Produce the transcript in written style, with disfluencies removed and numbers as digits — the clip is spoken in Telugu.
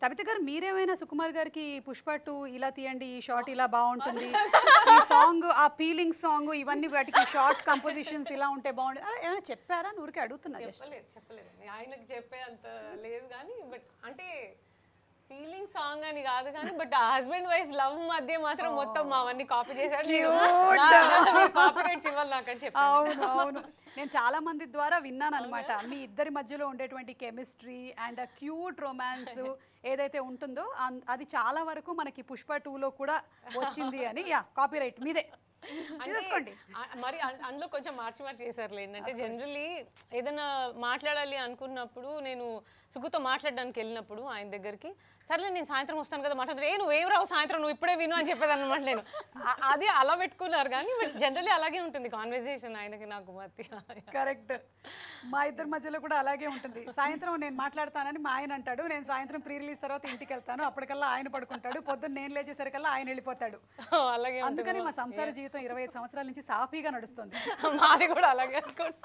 తబిత గారు మీరేమైనా సుకుమార్ గారికి 'పుష్ప 2' ఇలా తీయండి, ఈ షాట్ ఇలా బాగుంటుంది, ఈ సాంగ్ ఆ ఫీలింగ్ సాంగ్ ఇవన్నీ వాటికి షార్ట్స్ కంపోజిషన్స్ ఇలా ఉంటే బాగుంటుంది ఏమైనా చెప్పారా? ఊరికే అడుగుతున్నా. చెప్పలేదు ఆయనకు చెప్పే అంత లేదు కానీ బట్ అంటే ఫీలింగ్ సాంగ్ అని కాదు కానీ బట్ హస్బెండ్ వైఫ్ లవ్ మధ్య మాత్రం మొత్తం అవన్నీ కాపీ చేశాడు. కాపీ రైట్స్ ఇవ్వాలి నాకు అని చెప్పి. అవును అవును, నేను చాలా మంది ద్వారా విన్నాను అనమాట. మీ ఇద్దరి మధ్యలో ఉండేటువంటి కెమిస్ట్రీ అండ్ క్యూట్ రొమాన్స్ ఏదైతే ఉంటుందో అది చాలా వరకు మనకి 'పుష్ప 2'లో కూడా వచ్చింది అని. యా, కాపీ రైట్ మీదే తీసుకోండి. మరి అందులో కొంచెం మార్చి చేశారులే. ఏంటంటే జనరల్లీ ఏదైనా మాట్లాడాలి అనుకున్నప్పుడు నేను సుగుతో మాట్లాడడానికి వెళ్ళినప్పుడు ఆయన దగ్గరికి, సర్లే నేను సాయంత్రం వస్తాను కదా మాట్లాడతాను, నువ్వేం రావు సాయంత్రం, నువ్వు ఇప్పుడే విను అని చెప్పేదాన్ని అనమాట. నేను అది అలా పెట్టుకున్నారు కానీ బట్ జనరల్లీ అలాగే ఉంటుంది కాన్వర్సేషన్ ఆయనకి నాకు మధ్య. కరెక్ట్, మా ఇద్దరి మధ్యలో కూడా అలాగే ఉంటుంది. సాయంత్రం నేను మాట్లాడతానని మా ఆయన అంటాడు, నేను సాయంత్రం ప్రీ రిలీజ్ తర్వాత ఇంటికి వెళ్తాను, అప్పటికల్లా ఆయన పడుకుంటాడు, పొద్దున్న నేను లేచేసరికల్లా ఆయన వెళ్ళిపోతాడు. అలాగే అందుకని మా సంసార జీవితం 25 సంవత్సరాల నుంచి సాఫీగా నడుస్తుంది. మాది కూడా అలాగే అనుకోండి.